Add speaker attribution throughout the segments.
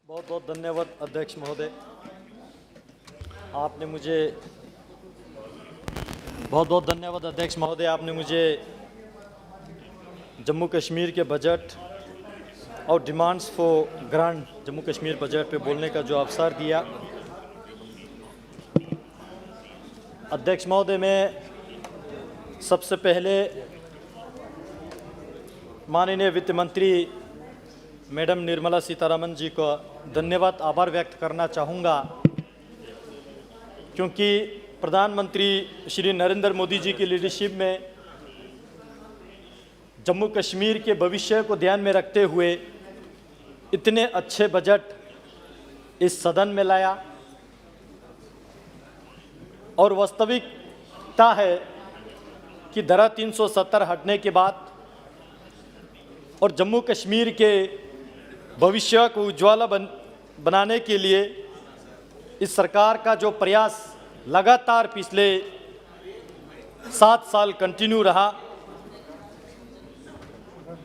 Speaker 1: बहुत बहुत धन्यवाद अध्यक्ष महोदय। आपने मुझे बहुत बहुत धन्यवाद अध्यक्ष महोदय। आपने मुझे जम्मू कश्मीर के बजट और demands for grant Jammu Kashmir budget पे बोलने का जो अवसर दिया। अध्यक्ष महोदय, मैं सबसे पहले माननीय वित्त मंत्री मैडम निर्मला सीतारमण जी को धन्यवाद आभार व्यक्त करना चाहूँगा, क्योंकि प्रधानमंत्री श्री नरेंद्र मोदी जी की लीडरशिप में जम्मू कश्मीर के भविष्य को ध्यान में रखते हुए इतने अच्छे बजट इस सदन में लाया। और वास्तविकता है कि धारा 370 हटने के बाद और जम्मू कश्मीर के भविष्य को उज्ज्वल बनाने के लिए इस सरकार का जो प्रयास लगातार पिछले 7 साल कंटिन्यू रहा।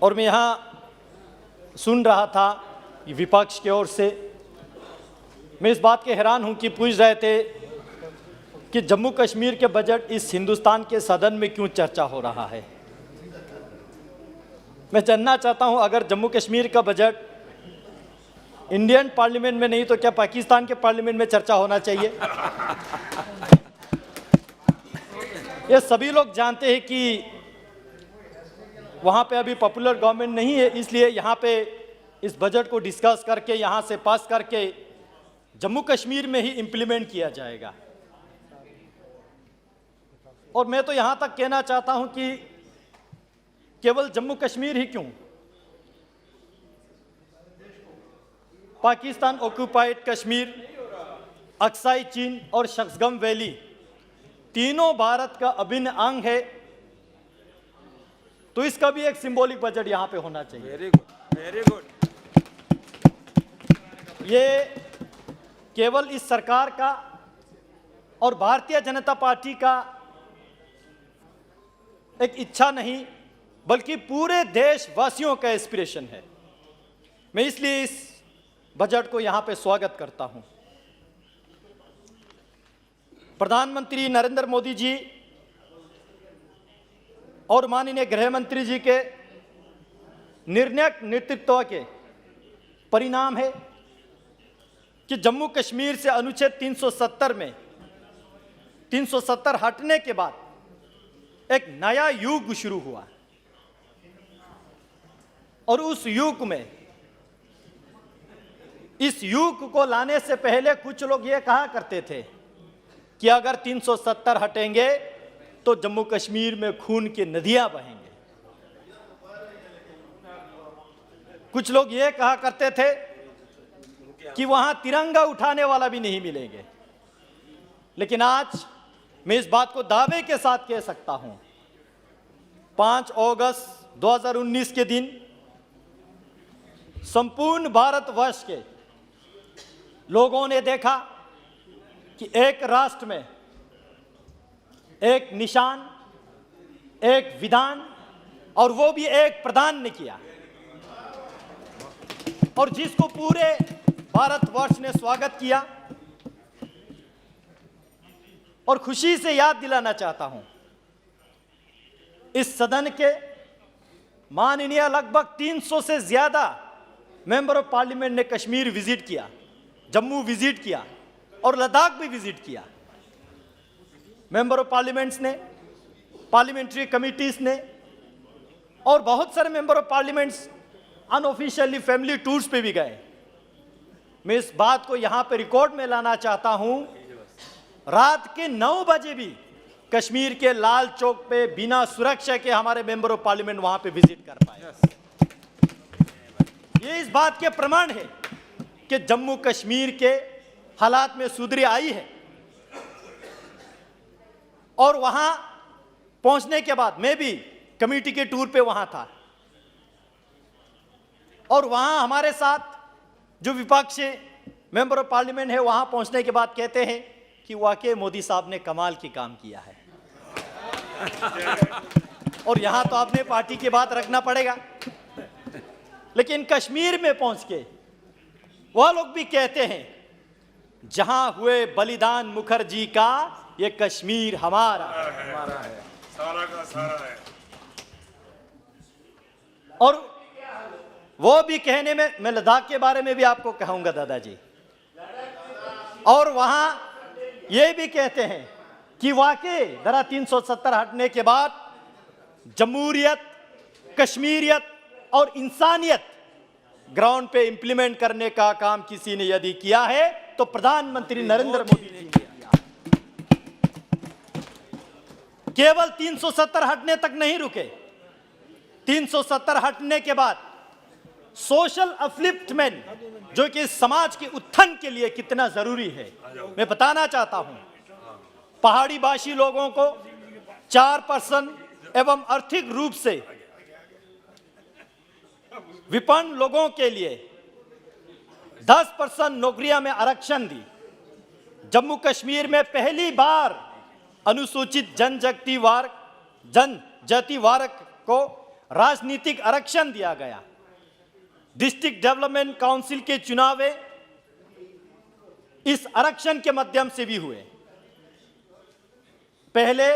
Speaker 1: और मैं यहाँ सुन रहा था विपक्ष की ओर से, मैं इस बात के हैरान हूँ कि पूछ रहे थे कि जम्मू कश्मीर के बजट इस हिंदुस्तान के सदन में क्यों चर्चा हो रहा है। मैं जानना चाहता हूँ, अगर जम्मू कश्मीर का बजट इंडियन पार्लियामेंट में नहीं तो क्या पाकिस्तान के पार्लियामेंट में चर्चा होना चाहिए। ये सभी लोग जानते हैं कि वहाँ पे अभी पॉपुलर गवर्नमेंट नहीं है, इसलिए यहाँ पे इस बजट को डिस्कस करके यहाँ से पास करके जम्मू कश्मीर में ही इम्प्लीमेंट किया जाएगा। और मैं तो यहाँ तक कहना चाहता हूँ कि केवल जम्मू कश्मीर ही क्यों, पाकिस्तान ऑक्युपाइड कश्मीर, अक्साई चीन और शक्सगम वैली तीनों भारत का अभिन्न अंग है, तो इसका भी एक सिंबॉलिक बजट यहाँ पे होना चाहिए।
Speaker 2: Very good, very good.
Speaker 1: ये केवल इस सरकार का और भारतीय जनता पार्टी का एक इच्छा नहीं, बल्कि पूरे देशवासियों का एस्पिरेशन है। मैं इसलिए इस बजट को यहाँ पे स्वागत करता हूँ। प्रधानमंत्री नरेंद्र मोदी जी और माननीय गृह मंत्री जी के निर्णायक नेतृत्व के परिणाम है कि जम्मू कश्मीर से अनुच्छेद 370 में 370 हटने के बाद एक नया युग शुरू हुआ। और उस युग में, इस युग को लाने से पहले कुछ लोग ये कहा करते थे कि अगर 370 हटेंगे तो जम्मू कश्मीर में खून की नदियां बहेंगे। कुछ लोग ये कहा करते थे कि वहां तिरंगा उठाने वाला भी नहीं मिलेंगे। लेकिन आज मैं इस बात को दावे के साथ कह सकता हूं, 5 अगस्त 2019 के दिन संपूर्ण भारतवर्ष के लोगों ने देखा कि एक राष्ट्र में एक निशान, एक विधान और वो भी एक प्रधान ने किया, और जिसको पूरे भारतवर्ष ने स्वागत किया। और खुशी से याद दिलाना चाहता हूं, इस सदन के माननीय लगभग 300 से ज्यादा मेंबर ऑफ पार्लियामेंट ने कश्मीर विजिट किया, जम्मू विजिट किया और लद्दाख भी विजिट किया। मेंबर ऑफ पार्लियामेंट्स ने, पार्लियामेंट्री कमिटीज ने और बहुत सारे member of parliaments unofficially family tours पे भी गए। मैं इस बात को यहां पे रिकॉर्ड में लाना चाहता हूं, रात के 9 बजे भी कश्मीर के लाल चौक पे बिना सुरक्षा के हमारे मेंबर ऑफ पार्लियामेंट वहां पे विजिट कर पाए। ये इस बात के प्रमाण है कि जम्मू कश्मीर के हालात में सुधरी आई है। और वहां पहुंचने के बाद मैं भी कमेटी के टूर पे वहां था, और वहां हमारे साथ जो विपक्षी मेंबर ऑफ पार्लियामेंट है वहां पहुंचने के बाद कहते हैं कि वाकई मोदी साहब ने कमाल की काम किया है। और यहां तो आपने पार्टी की बात रखना पड़ेगा, लेकिन कश्मीर में पहुंच के वह लोग भी कहते हैं जहां हुए बलिदान मुखर्जी का, ये कश्मीर हमारा
Speaker 2: है, सारा का सारा है।
Speaker 1: और वो भी कहने में, मैं लद्दाख के बारे में भी आपको कहूंगा दादाजी, और वहां ये भी कहते हैं कि वाकई धारा 370 हटने के बाद जमहूरियत, कश्मीरियत और इंसानियत ग्राउंड पे इंप्लीमेंट करने का काम किसी ने यदि किया है तो प्रधानमंत्री नरेंद्र मोदी ने किया। केवल 370 हटने तक नहीं रुके, 370 हटने के बाद सोशल अपलिफ्टमेंट, जो कि समाज के उत्थान के लिए कितना जरूरी है, मैं बताना चाहता हूं। पहाड़ी भाषी लोगों को 4% एवं आर्थिक रूप से विपन्न लोगों के लिए 10% नौकरियां में आरक्षण दी। जम्मू कश्मीर में पहली बार अनुसूचित जनजाति वर्ग को राजनीतिक आरक्षण दिया गया। डिस्ट्रिक्ट डेवलपमेंट काउंसिल के चुनाव इस आरक्षण के माध्यम से भी हुए। पहले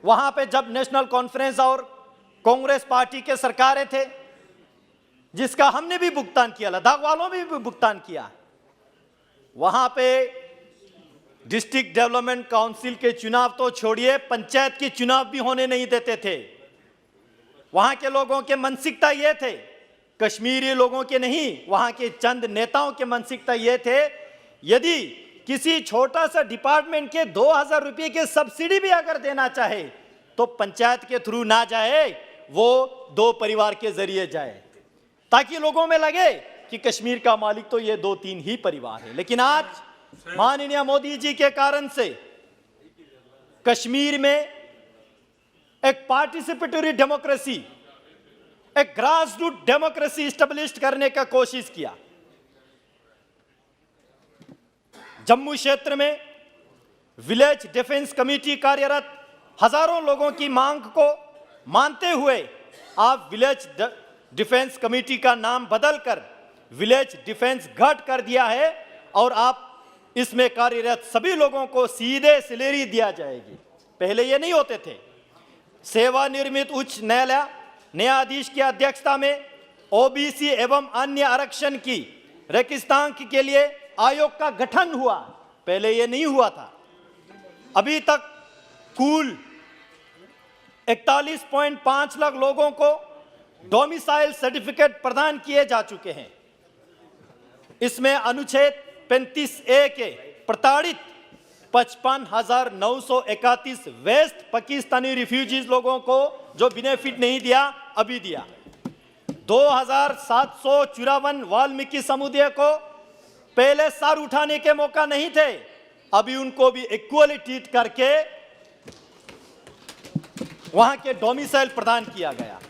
Speaker 1: वहां पे जब नेशनल कॉन्फ्रेंस और कांग्रेस पार्टी के सरकारें थे, जिसका हमने भी भुगतान किया, लद्दाख वालों ने भी भुगतान किया, वहां पे डिस्ट्रिक्ट डेवलपमेंट काउंसिल के चुनाव तो छोड़िए, पंचायत के चुनाव भी होने नहीं देते थे। वहां के लोगों के मानसिकता ये थे, कश्मीरी लोगों के नहीं, वहां के चंद नेताओं के मानसिकता ये थे, यदि किसी छोटा सा डिपार्टमेंट के 2000 रुपए के सब्सिडी भी अगर देना चाहे तो पंचायत के थ्रू ना जाए, वो 2 परिवार के जरिए जाए, ताकि लोगों में लगे कि कश्मीर का मालिक तो ये 2-3 ही परिवार है। लेकिन आज माननीय मोदी जी के कारण से कश्मीर में एक पार्टिसिपेटरी डेमोक्रेसी, एक ग्रास रूट डेमोक्रेसी स्टेब्लिश करने का कोशिश किया। जम्मू क्षेत्र में विलेज डिफेंस कमेटी कार्यरत, हजारों लोगों की मांग को मानते हुए आप विलेज डिफेंस कमेटी का नाम बदलकर विलेज डिफेंस गार्ड कर दिया है, और आप इसमें कार्यरत सभी लोगों को सीधे सैलरी दिया जाएगी। पहले ये नहीं होते थे। सेवानिवृत्त उच्च न्यायालय न्यायाधीश की अध्यक्षता में ओबीसी एवं अन्य आरक्षण की रेगिस्तान के लिए आयोग का गठन हुआ, पहले ये नहीं हुआ था। अभी तक कुल 41.5 लाख लोगों को डोमिसाइल सर्टिफिकेट प्रदान किए जा चुके हैं। इसमें अनुच्छेद 35A के प्रताड़ित 55,931 वेस्ट पाकिस्तानी रिफ्यूजीज लोगों को जो बेनिफिट नहीं दिया, अभी दिया। 2754 वाल्मीकि समुदाय को पहले सर उठाने के मौका नहीं थे, अभी उनको भी इक्वली ट्रीट करके वहां के डोमिसाइल प्रदान किया गया।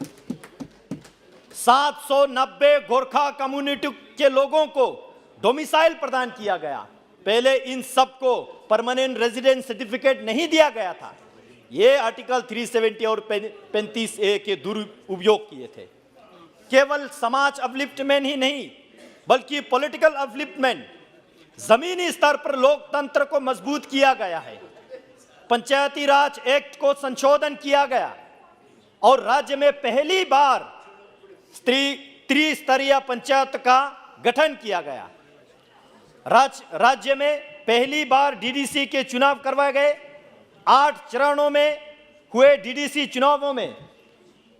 Speaker 1: 790 गोरखा कम्युनिटी के लोगों को डोमिसाइल प्रदान किया गया। पहले इन सबको परमानेंट रेजिडेंट सर्टिफिकेट नहीं दिया गया था। ये आर्टिकल 370 और 35A के दुरुपयोग किए थे। केवल समाज अपलिफ्टमेंट ही नहीं, बल्कि पॉलिटिकल अपलिफ्टमेंट, जमीनी स्तर पर लोकतंत्र को मजबूत किया गया है। पंचायती राज एक्ट को संशोधन किया गया और राज्य में पहली बार त्रिस्तरीय पंचायत का गठन किया गया। राज्य में पहली बार डीडीसी के चुनाव करवाए गए। 8 चरणों में हुए डीडीसी चुनावों में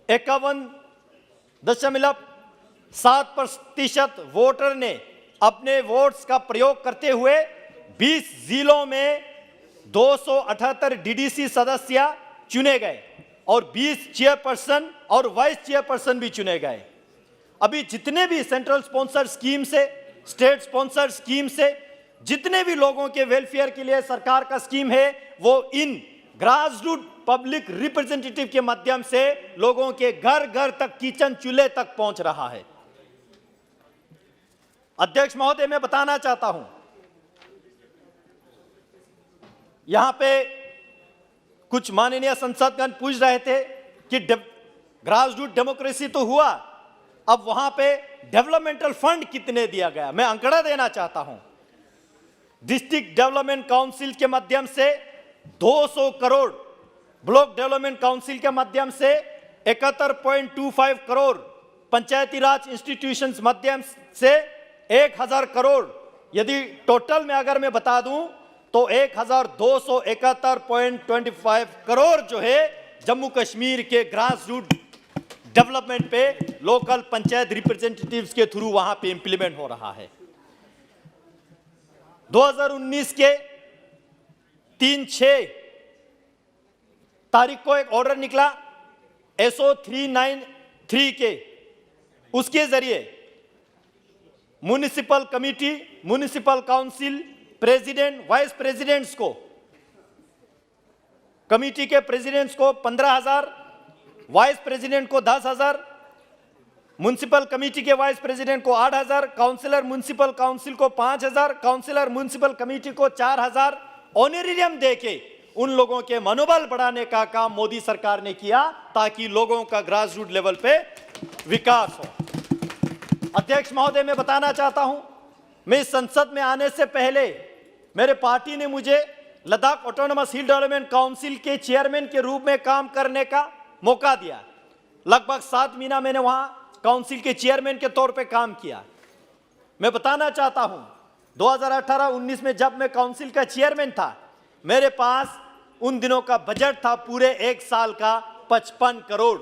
Speaker 1: 51.7% वोटर ने अपने वोट्स का प्रयोग करते हुए 20 जिलों में 278 डीडीसी सदस्य चुने गए और 20 चेयरपर्सन और वाइस चेयरपर्सन भी चुने गए। अभी जितने भी सेंट्रल स्पॉन्सर स्कीम से, स्टेट स्पॉन्सर स्कीम से, जितने भी लोगों के वेलफेयर के लिए सरकार का स्कीम है, वो इन ग्रास रूट पब्लिक रिप्रेजेंटेटिव के माध्यम से लोगों के घर घर तक, किचन चूल्हे तक पहुंच रहा है। अध्यक्ष महोदय, मैं बताना चाहता हूं, यहां पे कुछ माननीय संसदगण पूछ रहे थे कि ग्रास रूट डेमोक्रेसी तो हुआ, अब वहां पे डेवलपमेंटल फंड कितने दिया गया, मैं आंकड़ा देना चाहता हूं। डिस्ट्रिक्ट डेवलपमेंट काउंसिल के माध्यम से 200 करोड़, ब्लॉक डेवलपमेंट काउंसिल के माध्यम से 71.25 करोड़, पंचायती राज इंस्टीट्यूशंस माध्यम से 1000 करोड़, यदि टोटल में अगर मैं बता दूं तो 1271.25 करोड़ जो है जम्मू कश्मीर के ग्रास रूट डेवलपमेंट पे लोकल पंचायत रिप्रेजेंटेटिव्स के थ्रू वहां पे इंप्लीमेंट हो रहा है। 2019 के 3/6 तारीख को एक ऑर्डर निकला SO 393 के, उसके जरिए municipal committee, municipal council, president, vice presidents को, कमिटी के प्रेसिडेंट्स को 15,000, वाइस प्रेसिडेंट को 10,000, म्युनिसिपल कमिटी के वाइस प्रेसिडेंट को 8,000, काउंसिलर म्युनिसिपल काउंसिल को 5,000, काउंसिलर म्युनिसिपल कमिटी को 4,000 ऑनरेरियम देके उन लोगों के मनोबल बढ़ाने का काम मोदी सरकार ने किया ताकि लोगों का ग्रास रूट लेवल पे विकास हो। अध्यक्ष महोदय, मैं बताना चाहता हूं, मैं इस संसद में आने से पहले मेरे पार्टी ने मुझे लद्दाख ऑटोनोमस हिल डेवलपमेंट काउंसिल के चेयरमैन के रूप में काम करने का मौका दिया। लगभग 7 महीना मैंने वहां काउंसिल के चेयरमैन के तौर पे काम किया। मैं बताना चाहता हूं, 2018-19 में जब मैं काउंसिल का चेयरमैन था, मेरे पास उन दिनों का बजट था पूरे 1 साल का 55 करोड़।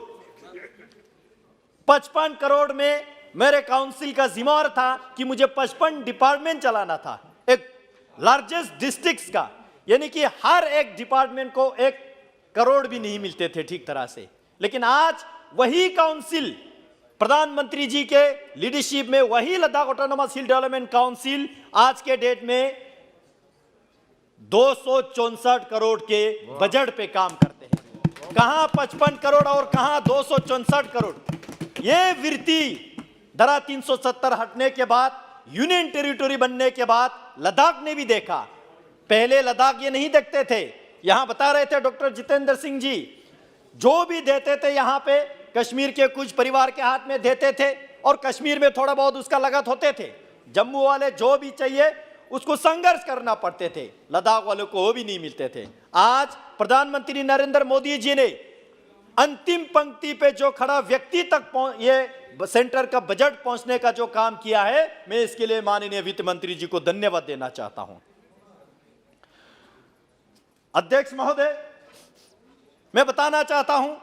Speaker 1: 55 करोड़ में मेरे काउंसिल का जिम्मेवार था कि मुझे 55 डिपार्टमेंट चलाना था, एक लार्जेस्ट डिस्ट्रिक्ट्स का, यानी कि हर एक डिपार्टमेंट को 1 करोड़ भी नहीं मिलते थे ठीक तरह से। लेकिन आज वही काउंसिल, प्रधानमंत्री जी के लीडरशिप में वही लद्दाख ऑटोनोमस हिल डेवलपमेंट काउंसिल आज के डेट में 264 करोड़ के बजट पे काम करते हैं। कहां 55 करोड़ और कहां 264 करोड़। ये वृत्ति धारा 370 हटने के बाद, यूनियन टेरिटरी बनने के बाद लद्दाख ने भी देखा। पहले लद्दाख ये नहीं देखते थे। यहां बता रहे थे डॉक्टर जितेंद्र सिंह जी, जो भी देते थे यहां पे कश्मीर के कुछ परिवार के हाथ में देते थे और कश्मीर में थोड़ा बहुत उसका लागत होते थे। जम्मू वाले जो भी चाहिए उसको संघर्ष करना पड़ते थे, लद्दाख वालों को वो भी नहीं मिलते थे। आज प्रधानमंत्री नरेंद्र मोदी जी ने अंतिम पंक्ति पे जो खड़ा व्यक्ति तक ये सेंटर का बजट पहुंचने का जो काम किया है, मैं इसके लिए माननीय वित्त मंत्री जी को धन्यवाद देना चाहता हूं। अध्यक्ष महोदय, मैं बताना चाहता हूं,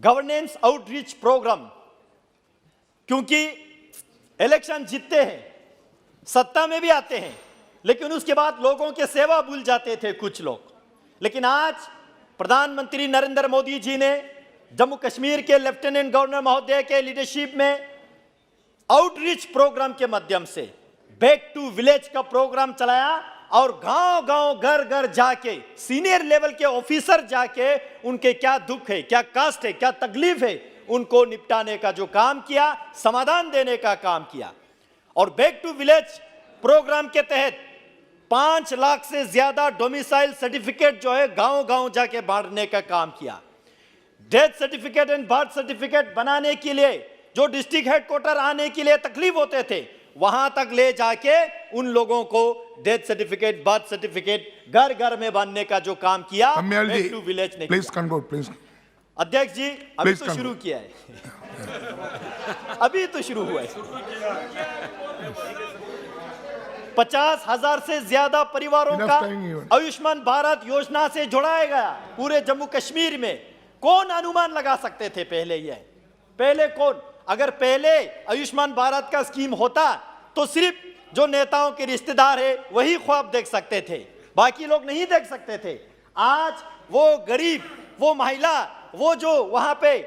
Speaker 1: गवर्नेंस आउटरीच प्रोग्राम, क्योंकि इलेक्शन जीतते हैं, सत्ता में भी आते हैं, लेकिन उसके बाद लोगों के सेवा भूल जाते थे कुछ लोग। लेकिन आज प्रधानमंत्री नरेंद्र मोदी जी ने जम्मू कश्मीर के लेफ्टिनेंट गवर्नर महोदय के लीडरशिप में आउटरीच प्रोग्राम के माध्यम से बैक टू विलेज का प्रोग्राम चलाया और गांव-गांव, घर-घर जाके सीनियर लेवल के ऑफिसर जाके उनके क्या दुख है, क्या कष्ट है, क्या तकलीफ है, उनको निपटाने का जो काम किया, समाधान देने का काम किया। और बैक टू विलेज प्रोग्राम के तहत 5 लाख से ज्यादा डोमिसाइल सर्टिफिकेट जो है गांव-गांव जाके बांटने का काम किया। Death certificate and birth certificate बनाने के लिए जो डिस्ट्रिक्ट हेडक्वार्टर आने के लिए तकलीफ होते थे, वहां तक ले जाके उन लोगों को डेथ सर्टिफिकेट, बर्थ सर्टिफिकेट घर घर में बांधने का जो काम किया, बैक टू विलेज ने
Speaker 3: प्लीज
Speaker 1: किया।
Speaker 3: Conclude please.
Speaker 1: अध्यक्ष जी, अभी
Speaker 3: Please
Speaker 1: तो
Speaker 3: come.
Speaker 1: शुरू किया है अभी तो शुरू हुआ है। 50,000 से ज्यादा परिवारों
Speaker 3: Enough
Speaker 1: का
Speaker 3: time even.
Speaker 1: आयुष्मान भारत योजना से जोड़ाया गया पूरे जम्मू कश्मीर में। कौन अनुमान लगा सकते थे पहले कौन? अगर पहले आयुष्मान भारत का स्कीम होता तो सिर्फ जो नेताओं के रिश्तेदार है वही ख्वाब देख सकते थे, बाकी लोग नहीं देख सकते थे। आज वो गरीब, वो महिला, वो जो वहां पे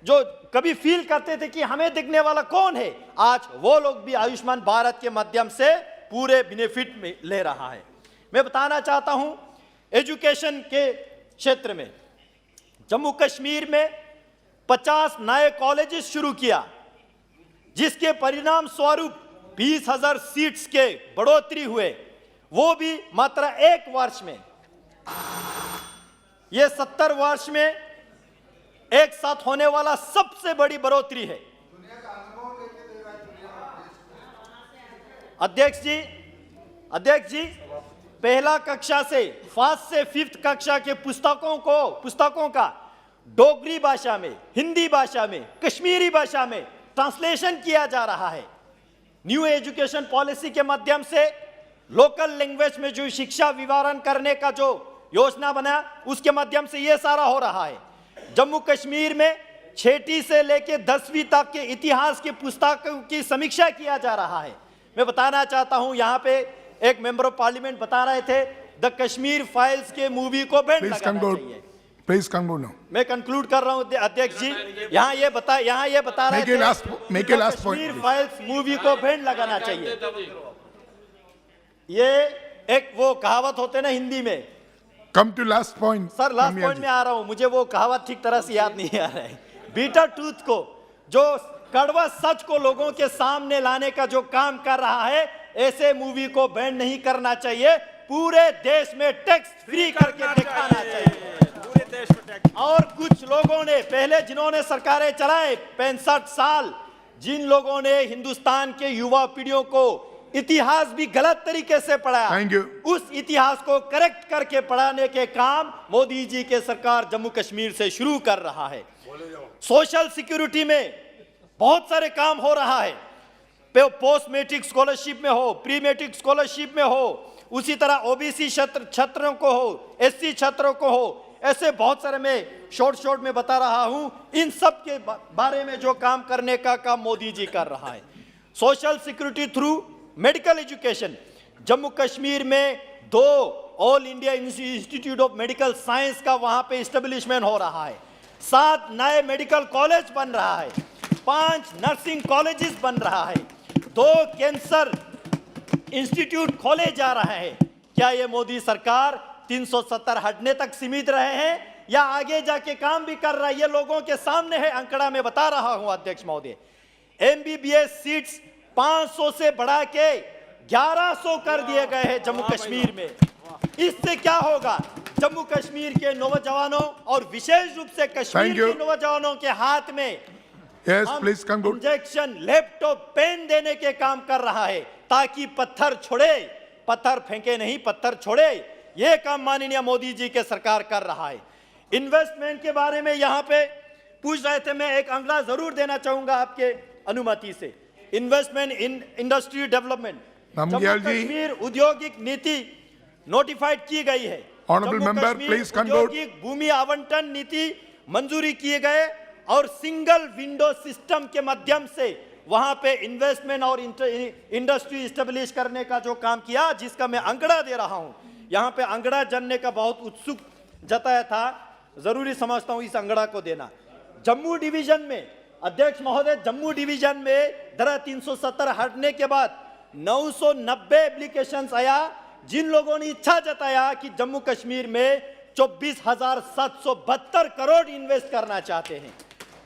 Speaker 1: जो कभी फील करते थे कि हमें दिखने वाला कौन है, आज वो लोग भी आयुष्मान भारत के माध्यम से पूरे बेनिफिट में ले रहा है। मैं बताना चाहता हूं, एजुकेशन के क्षेत्र में जम्मू कश्मीर में 50 नए कॉलेजेस शुरू किया, जिसके परिणाम स्वरूप 20,000 सीट्स के बढ़ोतरी हुए, वो भी मात्र 1 वर्ष में। ये 70 वर्ष में एक साथ होने वाला सबसे बड़ी बढ़ोतरी है। अध्यक्ष जी, पहला कक्षा से फर्स्ट से फिफ्थ कक्षा के पुस्तकों का डोगरी भाषा में, हिंदी भाषा में, कश्मीरी भाषा में ट्रांसलेशन किया जा रहा है। न्यू एजुकेशन पॉलिसी के माध्यम से लोकल लैंग्वेज में जो शिक्षा विवरण करने का जो योजना बना, उसके माध्यम से यह सारा हो रहा है। जम्मू कश्मीर में 6ठी से लेकर 10वीं तक के इतिहास की पुस्तकों की समीक्षा किया जा रहा है। मैं बताना चाहता हूं, यहाँ पे एक मेंबर ऑफ पार्लियामेंट बता रहे थे द कश्मीर फाइल्स के मूवी को बैन लगाना चाहिए।
Speaker 3: Please conclude now.
Speaker 1: मैं कंक्लूड कर रहा हूं अध्यक्ष जी। यहाँ ये बता रहे थे
Speaker 3: Make a last point,
Speaker 1: Kashmir
Speaker 3: please.
Speaker 1: Files movie को बैन लगाना चाहिए। ये एक वो कहावत होते ना हिंदी में।
Speaker 3: Come to last point.
Speaker 1: Sir last
Speaker 3: Namiya
Speaker 1: point
Speaker 3: ji.
Speaker 1: में आ रहा हूं, मुझे वो कहावत ठीक तरह से याद नहीं आ रहा है। बीटर ट्रूथ को, जो कड़वा सच को लोगों के सामने लाने का जो काम कर रहा है, ऐसे मूवी को बैन नहीं करना चाहिए। पूरे देश में टैक्स फ्री करके दिखाना चाहिए।
Speaker 2: पूरे देश में टैक्स।
Speaker 1: और कुछ लोगों ने पहले जिन्होंने सरकारें चलाए 65 साल, जिन लोगों ने हिंदुस्तान के युवा पीढ़ियों को इतिहास भी गलत तरीके से पढ़ाया,
Speaker 3: Thank you.
Speaker 1: उस इतिहास को करेक्ट करके पढ़ाने के काम मोदी जी के सरकार जम्मू कश्मीर से शुरू कर रहा है। सोशल सिक्योरिटी में बहुत सारे काम हो रहा है। पोस्ट मैट्रिक स्कॉलरशिप में हो, प्री मैट्रिक स्कॉलरशिप में हो, उसी तरह ओबीसी छात्रों को हो, एससी छात्रों को हो, ऐसे बहुत सारे मैं शॉर्ट में बता रहा हूं। इन सब के बारे में जो काम करने का काम मोदी जी कर रहा है। Social security through medical education, Jammu Kashmir में 2 all India institute of medical science का वहां पे इस्टेब्लिशमेंट हो रहा है। 7 नए मेडिकल कॉलेज बन रहा है, 5 नर्सिंग कॉलेजेस बन रहा है, 2 कैंसर इंस्टीट्यूट खोले जा रहे हैं। क्या ये मोदी सरकार 370 हटने तक सीमित रहे हैं या आगे जाके काम भी कर रहा है? ये लोगों के सामने है, आंकड़ा में बता रहा हूं अध्यक्ष महोदय। एमबीबीएस सीट्स 500 से बढ़ा के 1100 कर दिए गए हैं जम्मू कश्मीर में। इससे क्या होगा? जम्मू कश्मीर के नौजवानों और विशेष रूप से कश्मीर
Speaker 3: Thank you.
Speaker 1: के नौजवानों के हाथ में
Speaker 3: Yes, please conclude.
Speaker 1: Injection, laptop, pen देने के काम कर रहा है, ताकि पत्थर फेंके नहीं, पत्थर छोड़े। यह काम माननीय मोदी जी के सरकार कर रहा है। इन्वेस्टमेंट के बारे में यहाँ पे पूछ रहे थे, मैं एक आंकड़ा जरूर देना चाहूंगा आपके अनुमति से। Investment in industry development, Jammu
Speaker 3: Namgyal ji.
Speaker 1: Kashmir औद्योगिक नीति नोटिफाइड की गई है।
Speaker 3: Honorable
Speaker 1: Jammu
Speaker 3: member,
Speaker 1: Kashmir
Speaker 3: please conclude.
Speaker 1: औद्योगिक भूमि आवंटन नीति मंजूरी किए गए और सिंगल विंडो सिस्टम के माध्यम से वहां पे इन्वेस्टमेंट और इंडस्ट्री इस्टेब्लिश करने का जो काम किया, जिसका मैं आंकड़ा दे रहा हूं। यहां पे आंकड़ा जानने का बहुत उत्सुक जताया था, जरूरी समझता हूं इस आंकड़ा को देना। जम्मू डिवीजन में अध्यक्ष महोदय, जम्मू डिवीजन में धारा 370 हटने के बाद 990 एप्लीकेशंस आया, जिन लोगों ने इच्छा जताया कि जम्मू कश्मीर में 24,772 करोड़ इन्वेस्ट करना चाहते हैं।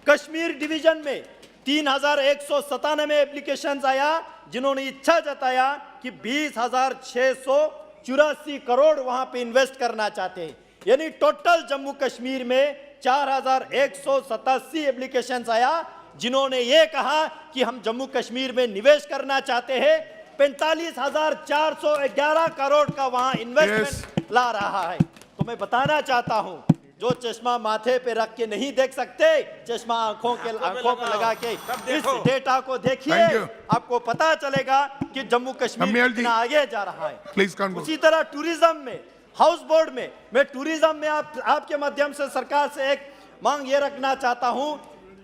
Speaker 1: कश्मीर डिवीजन में 3,197 एप्लीकेशंस आया, जिन्होंने इच्छा जताया कि 20,684 करोड़ वहां पे इन्वेस्ट करना चाहते हैं। यानी टोटल जम्मू कश्मीर में 4,187 एप्लीकेशंस आया, जिन्होंने ये कहा कि हम जम्मू कश्मीर में निवेश करना चाहते हैं। 45,411 करोड़ का वहां इन्वेस्टमेंट ला रहा है। तो मैं बताना चाहता हूं, जो चश्मा माथे पे रख के नहीं देख सकते, चश्मा आंखों पे लगा के इस डेटा को देखिए,
Speaker 3: Thank you.
Speaker 1: आपको पता चलेगा कि जम्मू कश्मीर
Speaker 3: नमियाल जी।
Speaker 1: कितना आगे जा रहा है।
Speaker 3: Please conclude.
Speaker 1: उसी तरह टूरिज्म में, हाउस बोर्ड में, मैं टूरिज्म में आपके माध्यम से सरकार से एक मांग ये रखना चाहता हूं।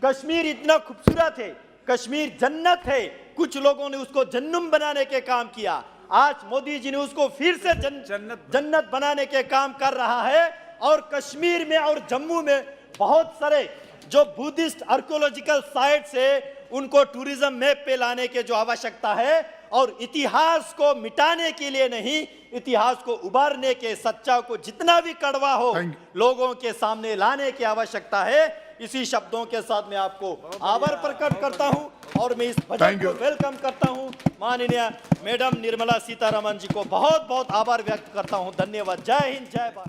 Speaker 1: कश्मीर इतना खूबसूरत है, कश्मीर जन्नत है, कुछ लोगों ने उसको जन्नम बनाने के काम किया। आज मोदी जी ने उसको फिर से जन्नत बनाने के काम कर रहा है। और कश्मीर में और जम्मू में बहुत सारे जो बुद्धिस्ट आर्कियोलॉजिकल साइट्स है, उनको टूरिज्म मैप पे लाने की जो आवश्यकता है, और इतिहास को मिटाने के लिए नहीं, इतिहास को उबारने के, सच्चा को जितना भी कड़वा हो लोगों के सामने लाने की आवश्यकता है। इसी शब्दों के साथ मैं आपको आभार प्रकट करता हूं और मैं इस बजट को वेलकम करता हूं। माननीय मैडम निर्मला सीतारमण जी को बहुत बहुत आभार व्यक्त करता हूं। धन्यवाद। जय हिंद, जय भारत।